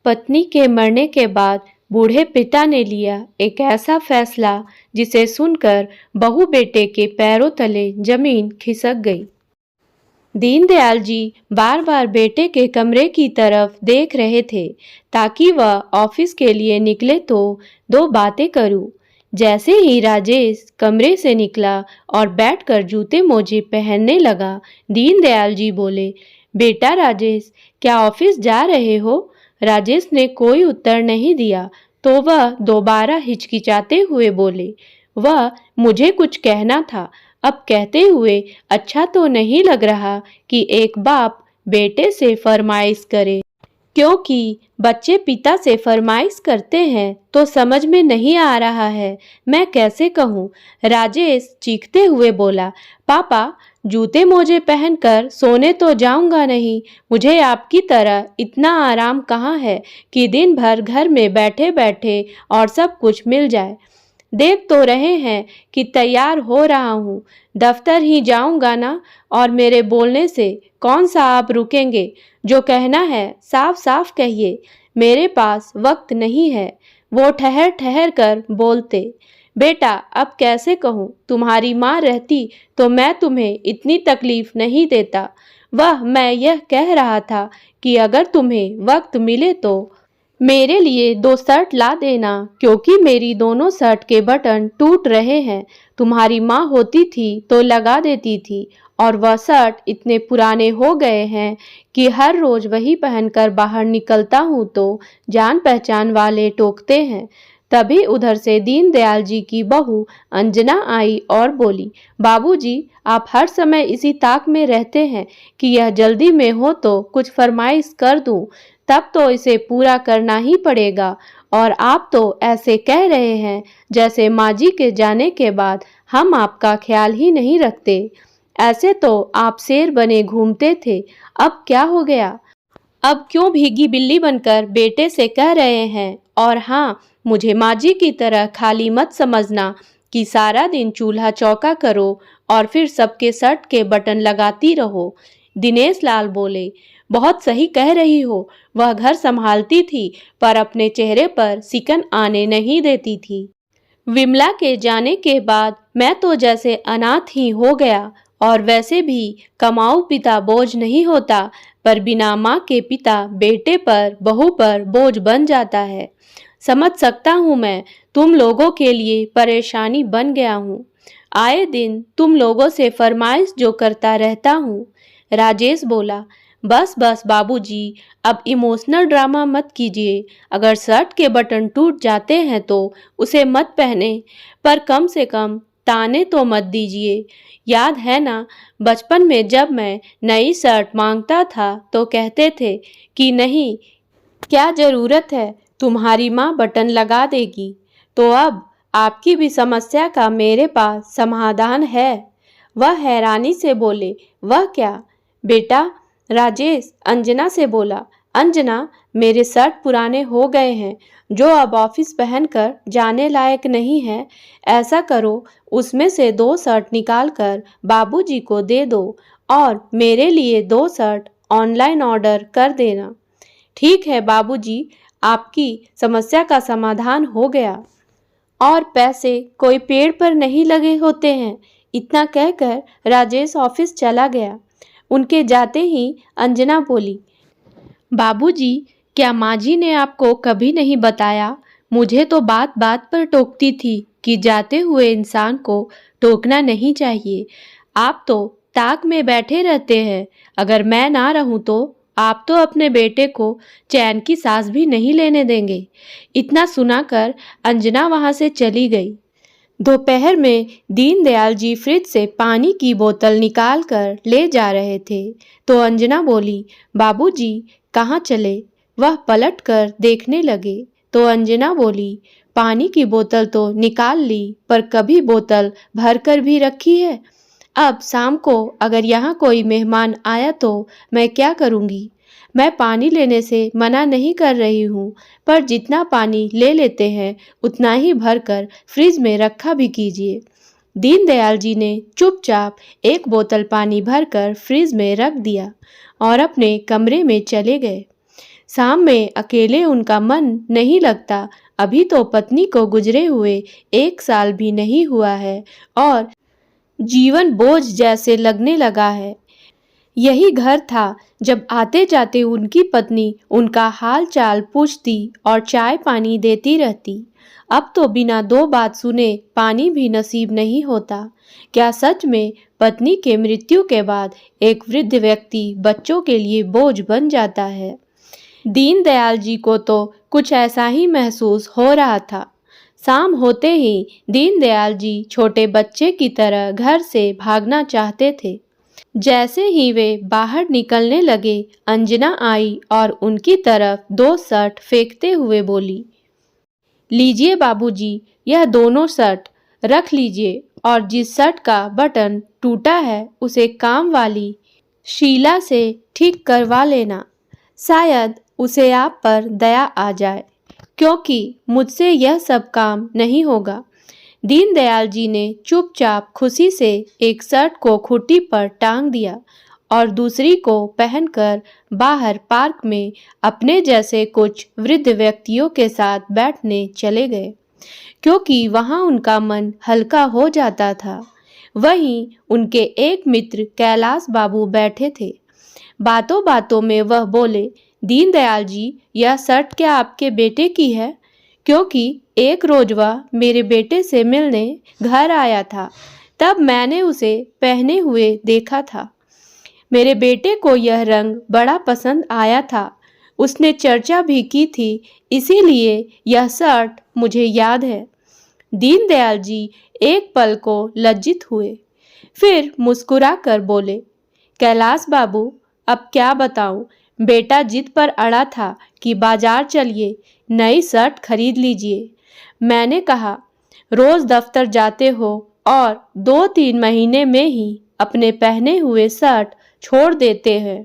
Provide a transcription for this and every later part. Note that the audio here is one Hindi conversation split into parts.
पत्नी के मरने के बाद बूढ़े पिता ने लिया एक ऐसा फैसला जिसे सुनकर बहू बेटे के पैरों तले जमीन खिसक गई। दीनदयाल जी बार बार बेटे के कमरे की तरफ देख रहे थे ताकि वह ऑफिस के लिए निकले तो दो बातें करूं। जैसे ही राजेश कमरे से निकला और बैठकर जूते मोजे पहनने लगा, दीनदयाल जी बोले, बेटा राजेश, क्या ऑफिस जा रहे हो? राजेश ने कोई उत्तर नहीं दिया तो वह दोबारा हिचकिचाते हुए बोले, वह मुझे कुछ कहना था, अब कहते हुए अच्छा तो नहीं लग रहा कि एक बाप बेटे से फरमाइश करे, क्योंकि बच्चे पिता से फरमाइश करते हैं तो समझ में नहीं आ रहा है, मैं कैसे कहूँ? राजेश चीखते हुए बोला, पापा, जूते मोजे पहनकर सोने तो जाऊंगा नहीं। मुझे आपकी तरह इतना आराम कहाँ है कि दिन भर घर में बैठे बैठे और सब कुछ मिल जाए। देख तो रहे हैं कि तैयार हो रहा हूँ, दफ्तर ही जाऊंगा ना, और मेरे बोलने से कौन सा आप रुकेंगे? जो कहना है साफ साफ कहिए, मेरे पास वक्त नहीं है। वो ठहर ठहर कर बोलते, बेटा अब कैसे कहूँ, तुम्हारी माँ रहती तो मैं तुम्हें इतनी तकलीफ नहीं देता। वह मैं यह कह रहा था कि अगर तुम्हें वक्त मिले तो मेरे लिए दो शर्ट ला देना, क्योंकि मेरी दोनों शर्ट के बटन टूट रहे हैं। तुम्हारी माँ होती थी तो लगा देती थी, और वह शर्ट इतने पुराने हो गए हैं कि हर रोज वही पहनकर बाहर निकलता हूँ तो जान पहचान वाले टोकते हैं। तभी उधर से दीनदयाल जी की बहू अंजना आई और बोली, बाबूजी, आप हर समय इसी ताक में रहते हैं कि यह जल्दी में हो तो कुछ फरमाइश कर दूं, तब तो इसे पूरा करना ही पड़ेगा। और आप तो ऐसे कह रहे हैं जैसे माँ जी के जाने के बाद हम आपका ख्याल ही नहीं रखते। ऐसे तो आप शेर बने घूमते थे, अब क्या हो गया? अब क्यों भीगी बिल्ली बनकर बेटे से कह रहे हैं? और हाँ, मुझे माँ जी की तरह खाली मत समझना कि सारा दिन चूल्हा चौका करो और फिर सबके शर्ट के बटन लगाती रहो। दिनेश लाल बोले, बहुत सही कह रही हो, वह घर संभालती थी पर अपने चेहरे पर सिकन आने नहीं देती थी। विमला के जाने के बाद मैं तो जैसे अनाथ ही हो गया, और वैसे भी कमाऊ पिता बोझ नहीं होता, पर बिना माँ के पिता बेटे पर बहू पर बोझ बन जाता है। समझ सकता हूँ, मैं तुम लोगों के लिए परेशानी बन गया हूँ। आए दिन तुम लोगों से फरमाइश जो करता रहता हूँ। राजेश बोला, बस बस बाबूजी, अब इमोशनल ड्रामा मत कीजिए। अगर शर्ट के बटन टूट जाते हैं तो उसे मत पहने, पर कम से कम ताने तो मत दीजिए। याद है ना, बचपन में जब मैं नई शर्ट मांगता था तो कहते थे कि नहीं, क्या ज़रूरत है, तुम्हारी माँ बटन लगा देगी। तो अब आपकी भी समस्या का मेरे पास समाधान है। वह हैरानी से बोले, वह क्या? बेटा, राजेश अंजना से बोला, अंजना, मेरे शर्ट पुराने हो गए हैं जो अब ऑफिस पहनकर जाने लायक नहीं है। ऐसा करो, उसमें से दो शर्ट निकाल कर बाबूजी को दे दो और मेरे लिए दो शर्ट ऑनलाइन ऑर्डर कर देना। ठीक है बाबूजी, आपकी समस्या का समाधान हो गया। और पैसे कोई पेड़ पर नहीं लगे होते हैं। इतना कहकर राजेश ऑफिस चला गया। उनके जाते ही अंजना बोली, बाबूजी, क्या माँ जी ने आपको कभी नहीं बताया? मुझे तो बात बात पर टोकती थी कि जाते हुए इंसान को टोकना नहीं चाहिए। आप तो ताक में बैठे रहते हैं। अगर मैं ना रहूं तो आप तो अपने बेटे को चैन की सांस भी नहीं लेने देंगे। इतना सुनाकर अंजना वहां से चली गई। दोपहर में दीनदयाल जी फ्रिज से पानी की बोतल निकाल कर ले जा रहे थे तो अंजना बोली, बाबूजी, कहाँ चले? वह पलट कर देखने लगे तो अंजना बोली, पानी की बोतल तो निकाल ली, पर कभी बोतल भरकर भी रखी है? अब शाम को अगर यहाँ कोई मेहमान आया तो मैं क्या करूँगी? मैं पानी लेने से मना नहीं कर रही हूँ, पर जितना पानी ले लेते हैं उतना ही भरकर फ्रिज में रखा भी कीजिए। दीनदयाल जी ने चुपचाप एक बोतल पानी भरकर फ्रिज में रख दिया और अपने कमरे में चले गए। शाम में अकेले उनका मन नहीं लगता। अभी तो पत्नी को गुजरे हुए 1 साल भी नहीं हुआ है और जीवन बोझ जैसे लगने लगा है। यही घर था जब आते जाते उनकी पत्नी उनका हाल चाल पूछती और चाय पानी देती रहती। अब तो बिना 2 बात सुने पानी भी नसीब नहीं होता। क्या सच में पत्नी के मृत्यु के बाद एक वृद्ध व्यक्ति बच्चों के लिए बोझ बन जाता है? दीनदयाल जी को तो कुछ ऐसा ही महसूस हो रहा था। शाम होते ही दीनदयाल जी छोटे बच्चे की तरह घर से भागना चाहते थे। जैसे ही वे बाहर निकलने लगे, अंजना आई और उनकी तरफ 2 शर्ट फेंकते हुए बोली, लीजिए बाबूजी, यह दोनों शर्ट रख लीजिए और जिस शर्ट का बटन टूटा है उसे काम वाली शीला से ठीक करवा लेना। शायद उसे आप पर दया आ जाए, क्योंकि मुझसे यह सब काम नहीं होगा। दीनदयाल जी ने चुपचाप खुशी से एक शर्ट को खूंटी पर टांग दिया और दूसरी को पहनकर बाहर पार्क में अपने जैसे कुछ वृद्ध व्यक्तियों के साथ बैठने चले गए, क्योंकि वहां उनका मन हल्का हो जाता था। वहीं उनके एक मित्र कैलाश बाबू बैठे थे। बातों बातों में वह बोले, दीनदयाल जी, यह शर्ट क्या आपके बेटे की है? क्योंकि एक रोज वह मेरे बेटे से मिलने घर आया था, तब मैंने उसे पहने हुए देखा था। मेरे बेटे को यह रंग बड़ा पसंद आया था। उसने चर्चा भी की थी, इसीलिए यह शर्ट मुझे याद है। दीनदयाल जी एक पल को लज्जित हुए, फिर मुस्कुरा कर बोले, कैलाश बाबू, अब क्या बताऊं, बेटा जिद पर अड़ा था कि बाजार चलिए, नई शर्ट खरीद लीजिए। मैंने कहा, रोज दफ्तर जाते हो और 2-3 महीने में ही अपने पहने हुए शर्ट छोड़ देते हैं।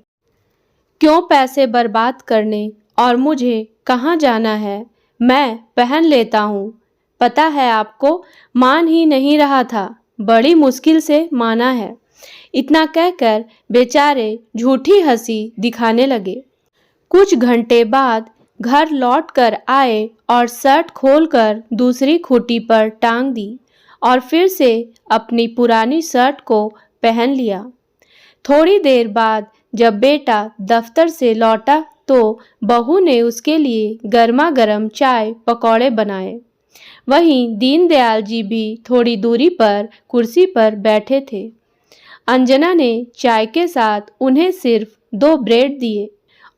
क्यों पैसे बर्बाद करने, और मुझे कहाँ जाना है, मैं पहन लेता हूँ। पता है आपको, मान ही नहीं रहा था, बड़ी मुश्किल से माना है। इतना कहकर बेचारे झूठी हंसी दिखाने लगे। कुछ घंटे बाद घर लौट कर आए और शर्ट खोलकर दूसरी खूंटी पर टांग दी और फिर से अपनी पुरानी शर्ट को पहन लिया। थोड़ी देर बाद जब बेटा दफ्तर से लौटा तो बहू ने उसके लिए गर्मा गर्म चाय पकौड़े बनाए। वहीं दीनदयाल जी भी थोड़ी दूरी पर कुर्सी पर बैठे थे। अंजना ने चाय के साथ उन्हें सिर्फ 2 ब्रेड दिए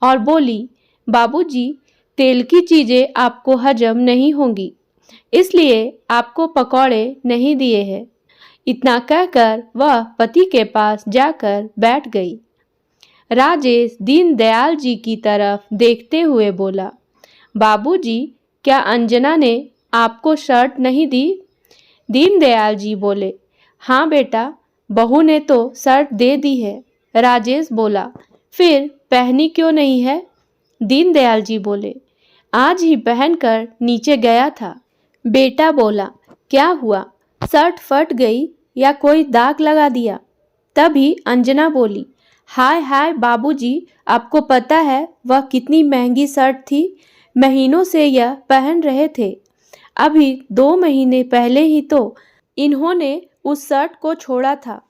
और बोली, बाबूजी, तेल की चीजें आपको हजम नहीं होंगी, इसलिए आपको पकौड़े नहीं दिए हैं। इतना कहकर वह पति के पास जाकर बैठ गई। राजेश दीनदयाल जी की तरफ देखते हुए बोला, बाबूजी, क्या अंजना ने आपको शर्ट नहीं दी? दीनदयाल जी बोले, हाँ बेटा, बहू ने तो शर्ट दे दी है। राजेश बोला, फिर पहनी क्यों नहीं है? दीनदयाल जी बोले, आज ही पहनकर नीचे गया था। बेटा बोला, क्या हुआ, शर्ट फट गई या कोई दाग लगा दिया? तभी अंजना बोली, हाय हाय बाबूजी, आपको पता है वह कितनी महंगी शर्ट थी? महीनों से यह पहन रहे थे। अभी 2 महीने पहले ही तो इन्होंने उस शर्ट को छोड़ा था।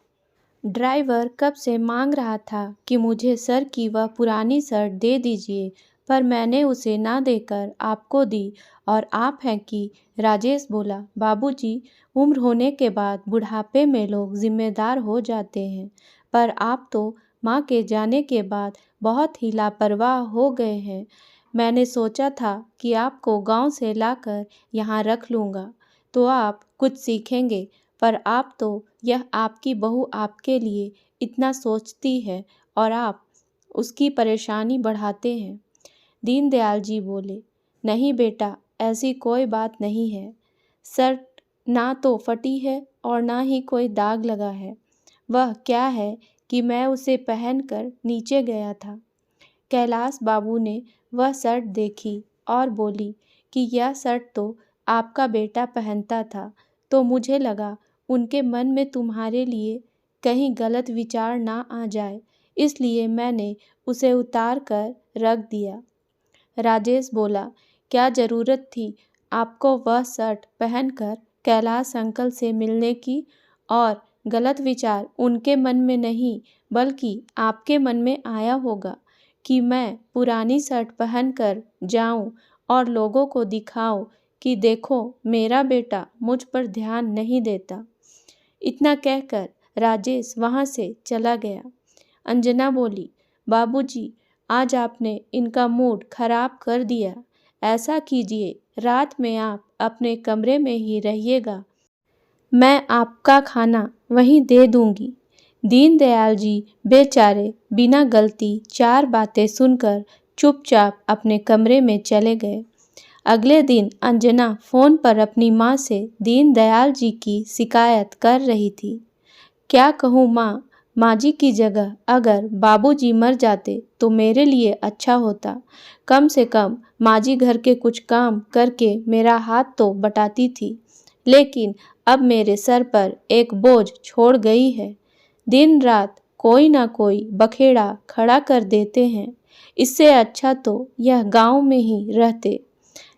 ड्राइवर कब से मांग रहा था कि मुझे सर की वह पुरानी शर्ट दे दीजिए, पर मैंने उसे ना देकर आपको दी, और आप हैं कि। राजेश बोला, बाबूजी, उम्र होने के बाद बुढ़ापे में लोग जिम्मेदार हो जाते हैं, पर आप तो माँ के जाने के बाद बहुत ही लापरवाह हो गए हैं। मैंने सोचा था कि आपको गांव से लाकर यहाँ रख लूँगा तो आप कुछ सीखेंगे, पर आप तो, यह आपकी बहू आपके लिए इतना सोचती है और आप उसकी परेशानी बढ़ाते हैं। दीनदयाल जी बोले, नहीं बेटा, ऐसी कोई बात नहीं है। शर्ट ना तो फटी है और ना ही कोई दाग लगा है। वह क्या है कि मैं उसे पहनकर नीचे गया था। कैलाश बाबू ने वह शर्ट देखी और बोली कि यह शर्ट तो आपका बेटा पहनता था, तो मुझे लगा उनके मन में तुम्हारे लिए कहीं गलत विचार ना आ जाए, इसलिए मैंने उसे उतार कर रख दिया। राजेश बोला, क्या ज़रूरत थी आपको वह शर्ट पहनकर कैलाश अंकल से मिलने की? और गलत विचार उनके मन में नहीं बल्कि आपके मन में आया होगा कि मैं पुरानी शर्ट पहनकर जाऊं और लोगों को दिखाऊं कि देखो मेरा बेटा मुझ पर ध्यान नहीं देता। इतना कहकर राजेश वहाँ से चला गया। अंजना बोली, बाबूजी, आज आपने इनका मूड खराब कर दिया। ऐसा कीजिए, रात में आप अपने कमरे में ही रहिएगा, मैं आपका खाना वहीं दे दूंगी। दीनदयाल जी बेचारे बिना गलती 4 बातें सुनकर चुपचाप अपने कमरे में चले गए। अगले दिन अंजना फ़ोन पर अपनी माँ से दीनदयाल जी की शिकायत कर रही थी। क्या कहूँ माँ, माँ जी की जगह अगर बाबूजी मर जाते तो मेरे लिए अच्छा होता। कम से कम माँ जी घर के कुछ काम करके मेरा हाथ तो बटाती थी, लेकिन अब मेरे सर पर एक बोझ छोड़ गई है। दिन रात कोई ना कोई बखेड़ा खड़ा कर देते हैं। इससे अच्छा तो यह गांव में ही रहते।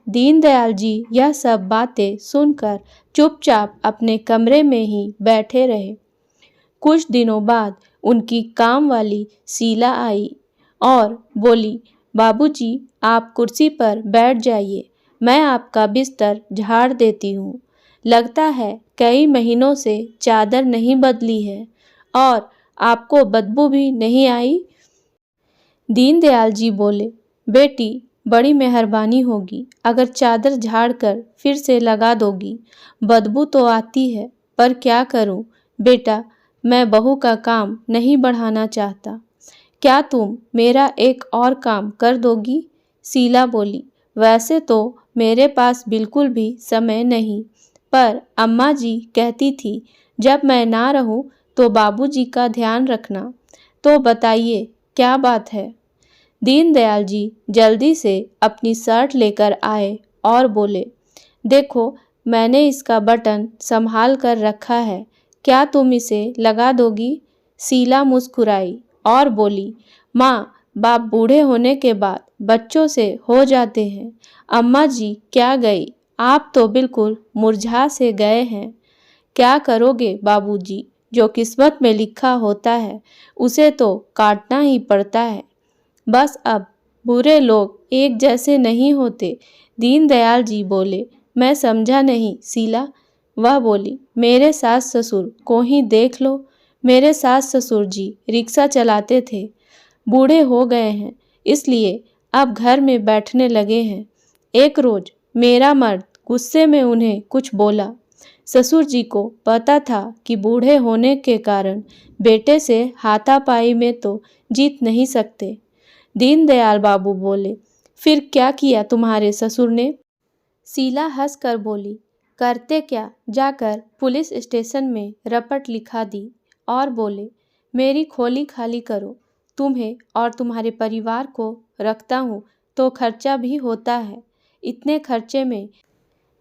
दीनदयाल जी यह सब बातें सुनकर चुपचाप अपने कमरे में ही बैठे रहे। कुछ दिनों बाद उनकी काम वाली शीला आई और बोली, बाबूजी, आप कुर्सी पर बैठ जाइए, मैं आपका बिस्तर झाड़ देती हूँ। लगता है कई महीनों से चादर नहीं बदली है और आपको बदबू भी नहीं आई। दीनदयाल जी बोले, बेटी, बड़ी मेहरबानी होगी अगर चादर झाड़ कर फिर से लगा दोगी। बदबू तो आती है, पर क्या करूं बेटा, मैं बहू का काम नहीं बढ़ाना चाहता। क्या तुम मेरा एक और काम कर दोगी? शीला बोली, वैसे तो मेरे पास बिल्कुल भी समय नहीं, पर अम्मा जी कहती थी जब मैं ना रहूं तो बाबूजी का ध्यान रखना। तो बताइए क्या बात है? दीनदयाल जी जल्दी से अपनी शर्ट लेकर आए और बोले, देखो, मैंने इसका बटन संभाल कर रखा है, क्या तुम इसे लगा दोगी? शीला मुस्कुराई और बोली, माँ, बाप बूढ़े होने के बाद बच्चों से हो जाते हैं। अम्मा जी क्या गई, आप तो बिल्कुल मुरझा से गए हैं। क्या करोगे बाबूजी, जो किस्मत में लिखा होता है उसे तो काटना ही पड़ता है। बस अब बुरे लोग एक जैसे नहीं होते। दीनदयाल जी बोले, मैं समझा नहीं शीला। वह बोली, मेरे सास ससुर को ही देख लो। मेरे सास ससुर जी रिक्शा चलाते थे, बूढ़े हो गए हैं, इसलिए अब घर में बैठने लगे हैं। एक रोज मेरा मर्द गुस्से में उन्हें कुछ बोला। ससुर जी को पता था कि बूढ़े होने के कारण बेटे से हाथापाई में तो जीत नहीं सकते। दीनदयाल बाबू बोले, फिर क्या किया तुम्हारे ससुर ने? शीला हंसकर बोली, करते क्या, जाकर पुलिस स्टेशन में रपट लिखा दी और बोले, मेरी खोली खाली करो। तुम्हें और तुम्हारे परिवार को रखता हूँ तो खर्चा भी होता है। इतने खर्चे में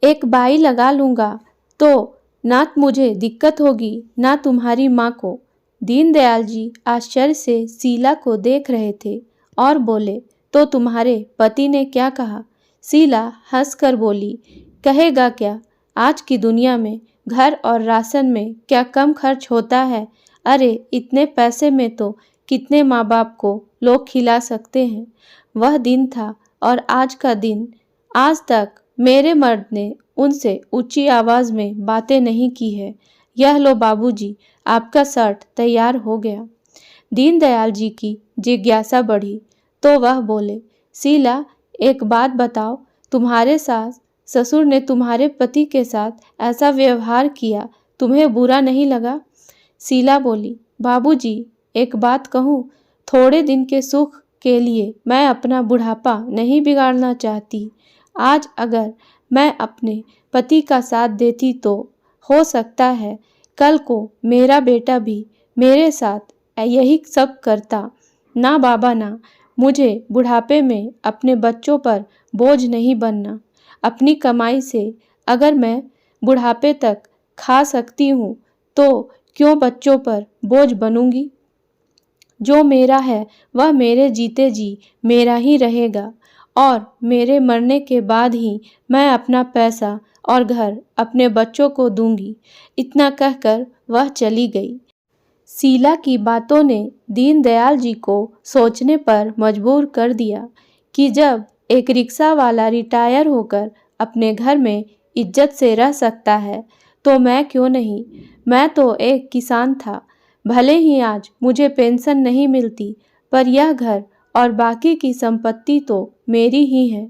एक बाई लगा लूँगा तो ना मुझे दिक्कत होगी ना तुम्हारी माँ को। दीनदयाल जी आश्चर्य से शीला को देख रहे थे और बोले, तो तुम्हारे पति ने क्या कहा? शीला हंसकर बोली, कहेगा क्या, आज की दुनिया में घर और राशन में क्या कम खर्च होता है? अरे इतने पैसे में तो कितने माँ बाप को लोग खिला सकते हैं। वह दिन था और आज का दिन, आज तक मेरे मर्द ने उनसे ऊंची आवाज़ में बातें नहीं की है। यह लो बाबूजी, आपका शर्ट तैयार हो गया। दीनदयाल जी की जिज्ञासा बढ़ी तो वह बोले, शीला, एक बात बताओ, तुम्हारे सास ससुर ने तुम्हारे पति के साथ ऐसा व्यवहार किया, तुम्हें बुरा नहीं लगा? शीला बोली, बाबूजी, एक बात कहूँ, थोड़े दिन के सुख के लिए मैं अपना बुढ़ापा नहीं बिगाड़ना चाहती। आज अगर मैं अपने पति का साथ देती तो हो सकता है कल को मेरा बेटा भी मेरे साथ यही सब करता। ना बाबा ना, मुझे बुढ़ापे में अपने बच्चों पर बोझ नहीं बनना। अपनी कमाई से अगर मैं बुढ़ापे तक खा सकती हूँ तो क्यों बच्चों पर बोझ बनूंगी? जो मेरा है वह मेरे जीते जी मेरा ही रहेगा और मेरे मरने के बाद ही मैं अपना पैसा और घर अपने बच्चों को दूंगी। इतना कहकर वह चली गई। शीला की बातों ने दीनदयाल जी को सोचने पर मजबूर कर दिया कि जब एक रिक्शा वाला रिटायर होकर अपने घर में इज्जत से रह सकता है तो मैं क्यों नहीं। मैं तो एक किसान था, भले ही आज मुझे पेंशन नहीं मिलती, पर यह घर और बाकी की संपत्ति तो मेरी ही है।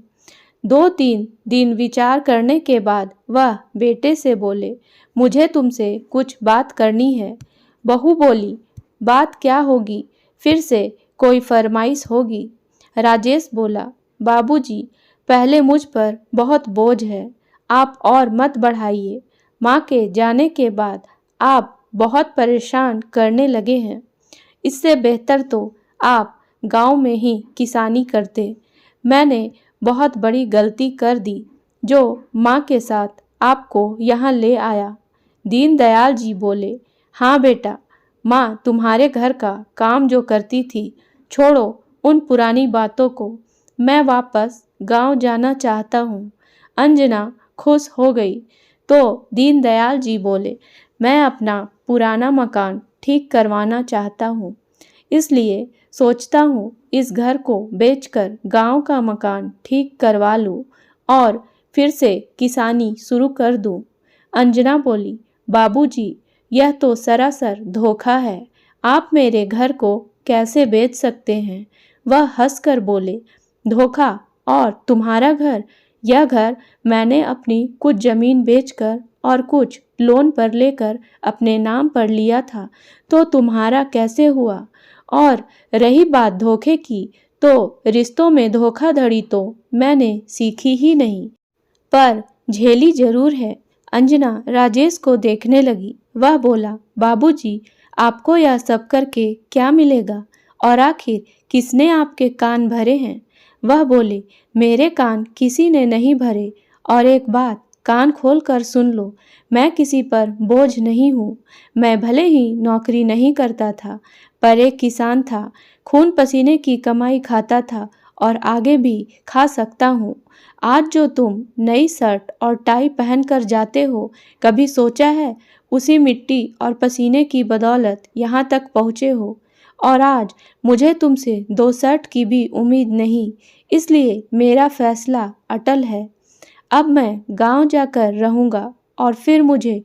2-3 दिन विचार करने के बाद वह बेटे से बोले, मुझे तुमसे कुछ बात करनी है। बहू बोली, बात क्या होगी, फिर से कोई फरमाइश होगी। राजेश बोला, बाबूजी, पहले मुझ पर बहुत बोझ है, आप और मत बढ़ाइए। माँ के जाने के बाद आप बहुत परेशान करने लगे हैं। इससे बेहतर तो आप गांव में ही किसानी करते। मैंने बहुत बड़ी गलती कर दी जो माँ के साथ आपको यहाँ ले आया। दीनदयाल जी बोले, हाँ बेटा, माँ तुम्हारे घर का काम जो करती थी, छोड़ो उन पुरानी बातों को। मैं वापस गांव जाना चाहता हूँ। अंजना खुश हो गई तो दीनदयाल जी बोले, मैं अपना पुराना मकान ठीक करवाना चाहता हूँ, इसलिए सोचता हूँ इस घर को बेचकर गांव का मकान ठीक करवा लूँ और फिर से किसानी शुरू कर दूँ। अंजना बोली, बाबूजी, यह तो सरासर धोखा है। आप मेरे घर को कैसे बेच सकते हैं। वह हंसकर बोले, धोखा और तुम्हारा घर? यह घर मैंने अपनी कुछ जमीन बेचकर और कुछ लोन पर लेकर अपने नाम पर लिया था, तो तुम्हारा कैसे हुआ। और रही बात धोखे की, तो रिश्तों में धोखाधड़ी तो मैंने सीखी ही नहीं, पर झेली जरूर है। अंजना राजेश को देखने लगी। वह बोला, बाबूजी, आपको यह सब करके क्या मिलेगा, और आखिर किसने आपके कान भरे हैं। वह बोले, मेरे कान किसी ने नहीं भरे, और एक बात कान खोल कर सुन लो, मैं किसी पर बोझ नहीं हूँ। मैं भले ही नौकरी नहीं करता था, पर एक किसान था, खून पसीने की कमाई खाता था और आगे भी खा सकता हूँ। आज जो तुम नई शर्ट और टाई पहनकर जाते हो, कभी सोचा है उसी मिट्टी और पसीने की बदौलत यहाँ तक पहुँचे हो। और आज मुझे तुमसे 2 शर्ट की भी उम्मीद नहीं, इसलिए मेरा फैसला अटल है। अब मैं गांव जाकर रहूँगा और फिर मुझे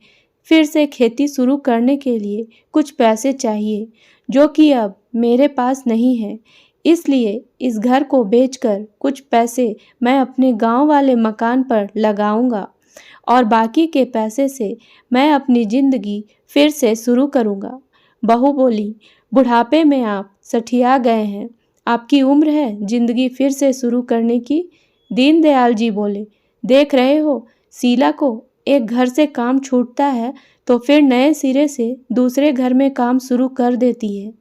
फिर से खेती शुरू करने के लिए कुछ पैसे चाहिए, जो कि अब मेरे पास नहीं है। इसलिए इस घर को बेचकर कुछ पैसे मैं अपने गांव वाले मकान पर लगाऊंगा और बाकी के पैसे से मैं अपनी ज़िंदगी फिर से शुरू करूंगा। बहू बोली, बुढ़ापे में आप सठिया गए हैं, आपकी उम्र है ज़िंदगी फिर से शुरू करने की। दीनदयाल जी बोले, देख रहे हो, शीला को एक घर से काम छूटता है तो फिर नए सिरे से दूसरे घर में काम शुरू कर देती है,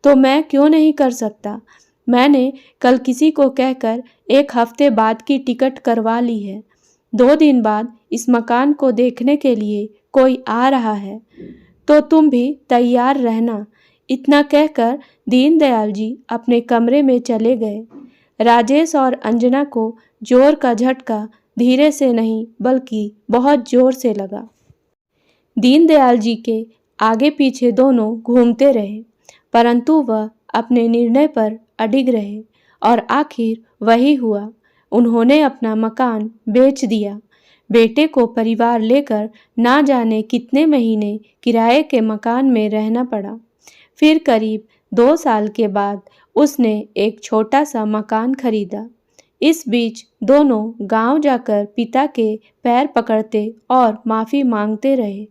तो मैं क्यों नहीं कर सकता। मैंने कल किसी को कहकर 1 हफ्ते बाद की टिकट करवा ली है। 2 दिन बाद इस मकान को देखने के लिए कोई आ रहा है, तो तुम भी तैयार रहना। इतना कहकर दीनदयाल जी अपने कमरे में चले गए। राजेश और अंजना को जोर का झटका धीरे से नहीं बल्कि बहुत जोर से लगा। दीनदयाल जी के आगे पीछे दोनों घूमते रहे, परंतु वह अपने निर्णय पर अडिग रहे और आखिर वही हुआ। उन्होंने अपना मकान बेच दिया। बेटे को परिवार लेकर ना जाने कितने महीने किराए के मकान में रहना पड़ा। फिर करीब 2 साल के बाद उसने एक छोटा सा मकान खरीदा। इस बीच दोनों गांव जाकर पिता के पैर पकड़ते और माफ़ी मांगते रहे,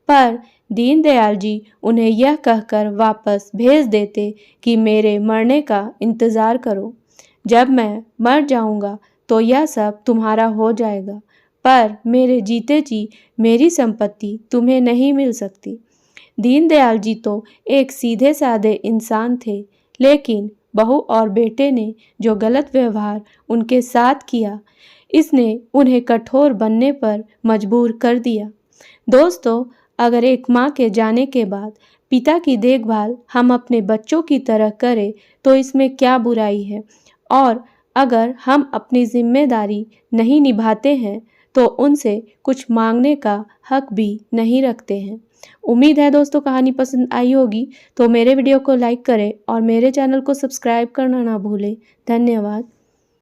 पर दीनदयाल जी उन्हें यह कहकर वापस भेज देते कि मेरे मरने का इंतज़ार करो, जब मैं मर जाऊंगा तो यह सब तुम्हारा हो जाएगा, पर मेरे जीते जी मेरी संपत्ति तुम्हें नहीं मिल सकती। दीनदयाल जी तो एक सीधे साधे इंसान थे, लेकिन बहू और बेटे ने जो गलत व्यवहार उनके साथ किया, इसने उन्हें कठोर बनने पर मजबूर कर दिया। दोस्तों, अगर एक माँ के जाने के बाद पिता की देखभाल हम अपने बच्चों की तरह करें तो इसमें क्या बुराई है। और अगर हम अपनी जिम्मेदारी नहीं निभाते हैं तो उनसे कुछ मांगने का हक भी नहीं रखते हैं। उम्मीद है दोस्तों कहानी पसंद आई होगी, तो मेरे वीडियो को लाइक करें और मेरे चैनल को सब्सक्राइब करना ना भूलें। धन्यवाद।